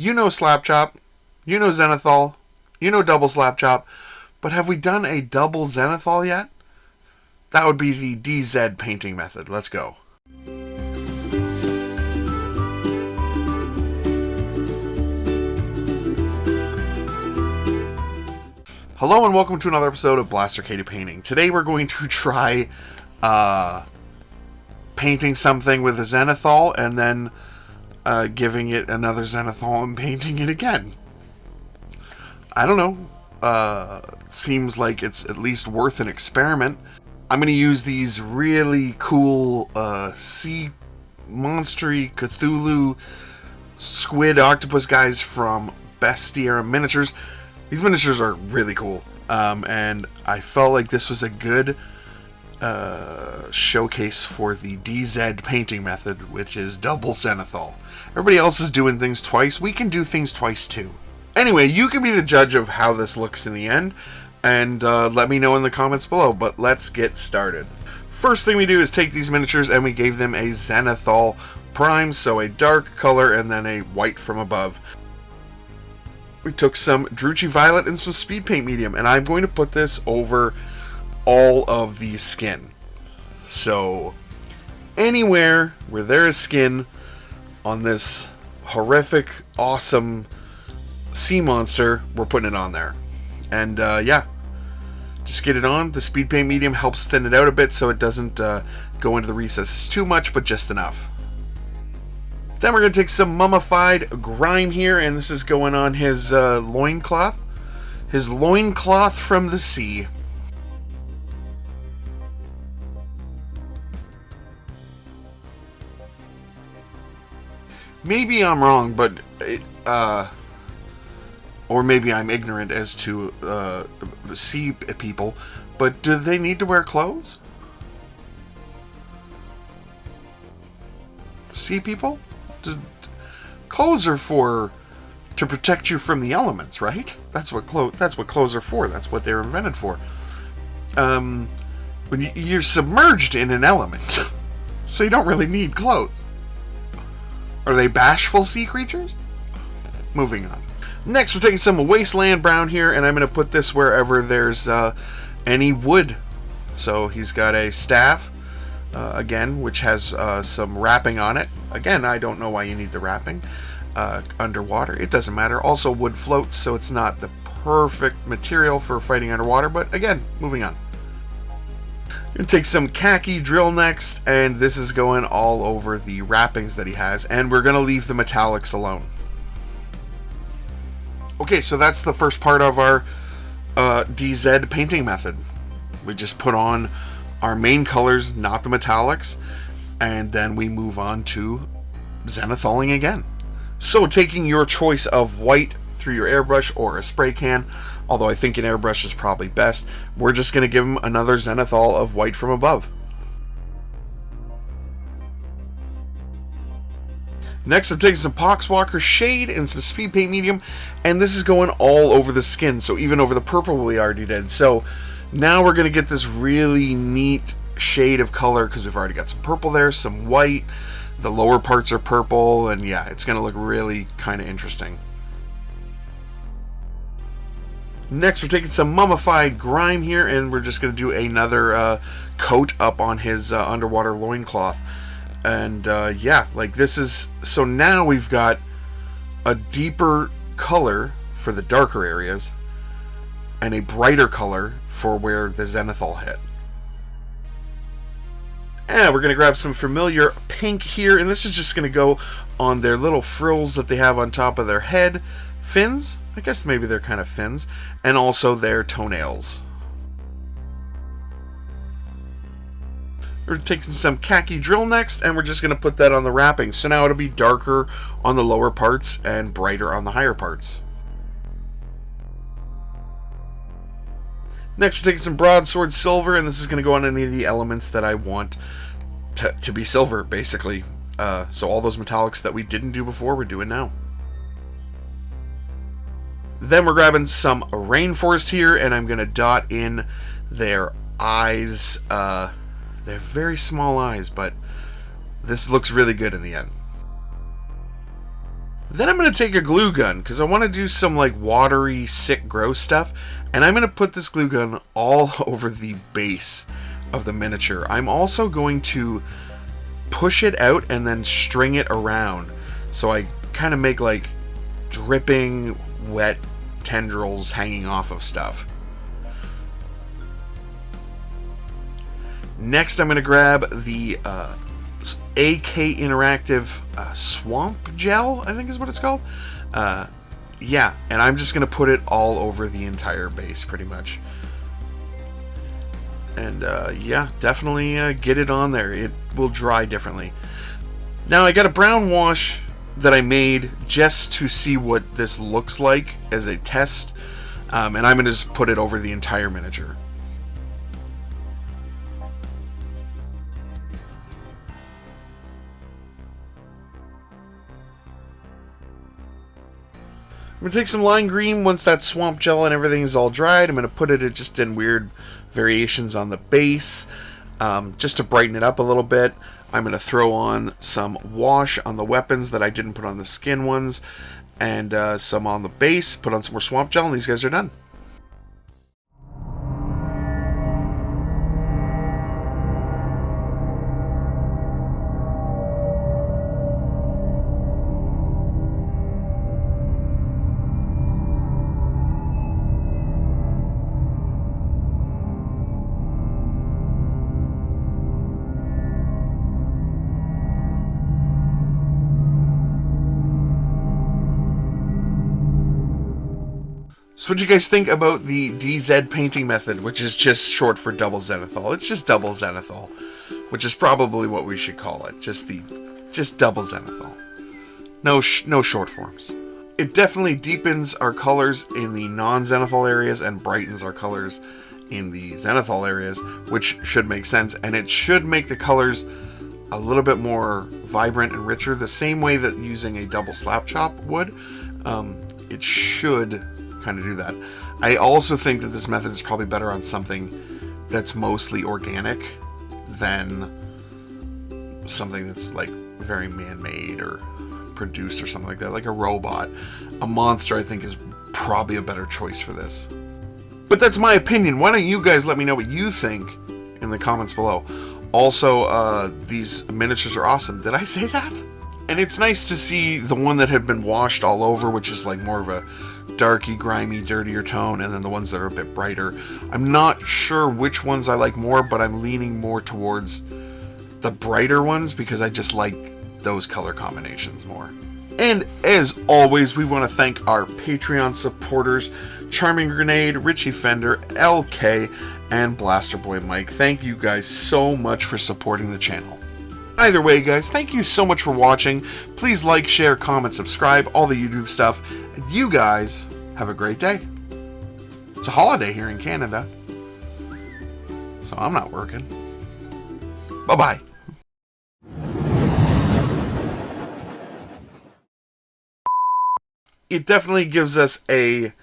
You know Slap Chop, you know Zenithal, you know Double Slap Chop, but have we done a Double Zenithal yet? That would be the DZ painting method. Let's go. Hello and welcome to another episode of Blast Arcade Painting. Today we're going to try painting something with a Zenithal and then giving it another Zenithal and painting it again. I don't know. Seems like it's at least worth an experiment. I'm going to use these really cool sea monstery Cthulhu squid octopus guys from Bestiarum miniatures. These miniatures are really cool, and I felt like this was a good showcase for the DZ painting method, which is Double Zenithal. Everybody else is doing things twice. We can do things twice too. Anyway, you can be the judge of how this looks in the end, and let me know in the comments below, but let's get started. First thing we do is take these miniatures and we gave them a Zenithal prime, so a dark color and then a white from above. We took some Druchii Violet and some Speed Paint Medium, and I'm going to put this over all of the skin. So, anywhere where there is skin on this horrific, awesome sea monster, we're putting it on there. And, yeah, just get it on. The Speed Paint Medium helps thin it out a bit so it doesn't go into the recesses too much, but just enough. Then we're going to take some mummified grime here, and this is going on his loincloth. His loincloth from the sea. Maybe I'm wrong, but or maybe I'm ignorant as to sea people, but do they need to wear clothes? Sea people? Clothes are to protect you from the elements, right? That's what clothes are for. That's what they're invented for. When you're submerged in an element, so you don't really need clothes. Are they bashful sea creatures? Moving on. Next, we're taking some wasteland brown here, and I'm going to put this wherever there's any wood. So he's got a staff. Again, which has some wrapping on it. Again, I don't know why you need the wrapping underwater. It doesn't matter. Also, wood floats, so it's not the perfect material for fighting underwater. But again, moving on. I'm going to take some khaki drill next, and this is going all over the wrappings that he has. And we're going to leave the metallics alone. Okay, so that's the first part of our DZ painting method. We just put on our main colors, not the metallics, and then we move on to Zenithaling again. So taking your choice of white through your airbrush or a spray can, although I think an airbrush is probably best, we're just going to give him another Zenithal of white from above. Next, I'm taking some Poxwalker Shade and some Speed Paint Medium, and this is going all over the skin, so even over the purple we already did. So now we're going to get this really neat shade of color because we've already got some purple there, some white, the lower parts are purple, and yeah, it's going to look really kind of interesting. Next, we're taking some mummified grime here, and we're just going to do another coat up on his underwater loincloth. And yeah, like this is, so now we've got a deeper color for the darker areas and a brighter color for where the Zenithal hit. And we're going to grab some familiar pink here, and this is just going to go on their little frills that they have on top of their head. Fins? I guess maybe they're kind of fins. And also their toenails. We're taking some khaki drill next, and we're just going to put that on the wrapping. So now it'll be darker on the lower parts and brighter on the higher parts. Next, we're taking some broadsword silver, and this is going to go on any of the elements that I want to be silver, basically. So all those metallics that we didn't do before, we're doing now. Then we're grabbing some rainforest here, and I'm going to dot in their eyes. They're very small eyes, but this looks really good in the end. Then I'm going to take a glue gun, because I want to do some like watery, sick, gross stuff. And I'm going to put this glue gun all over the base of the miniature. I'm also going to push it out and then string it around. So I kind of make like dripping, wet tendrils hanging off of stuff. Next, I'm going to grab the AK Interactive Swamp Gel, I think is what it's called. Yeah, and I'm just going to put it all over the entire base, pretty much. And yeah, definitely get it on there. It will dry differently. Now, I got a brown wash that I made just to see what this looks like as a test. And I'm going to just put it over the entire miniature. I'm going to take some lime green once that swamp gel and everything is all dried. I'm going to put it just in weird variations on the base, just to brighten it up a little bit. I'm going to throw on some wash on the weapons that I didn't put on the skin ones, and some on the base, put on some more swamp gel, and these guys are done. So what do you guys think about the DZ painting method, which is just short for Double Zenithal? It's just Double Zenithal, which is probably what we should call it. Just Double Zenithal. No short forms. It definitely deepens our colors in the non-Zenithal areas and brightens our colors in the Zenithal areas, which should make sense, and it should make the colors a little bit more vibrant and richer, the same way that using a double slap chop would. It should kind of do that. I also think that this method is probably better on something that's mostly organic than something that's like very man-made or produced or something like that, like a robot. A monster, I think, is probably a better choice for this. But that's my opinion. Why don't you guys let me know what you think in the comments below. Also, these miniatures are awesome. Did I say that? And it's nice to see the one that had been washed all over, which is like more of a darky, grimy, dirtier tone, and then the ones that are a bit brighter. I'm not sure which ones I like more, but I'm leaning more towards the brighter ones because I just like those color combinations more. And as always, we want to thank our Patreon supporters, Charming Grenade, Richie Fender, LK, and Blaster Boy Mike. Thank you guys so much for supporting the channel. Either way, guys, thank you so much for watching. Please like, share, comment, subscribe, all the YouTube stuff. And you guys have a great day. It's a holiday here in Canada, so I'm not working. Bye-bye. It definitely gives us a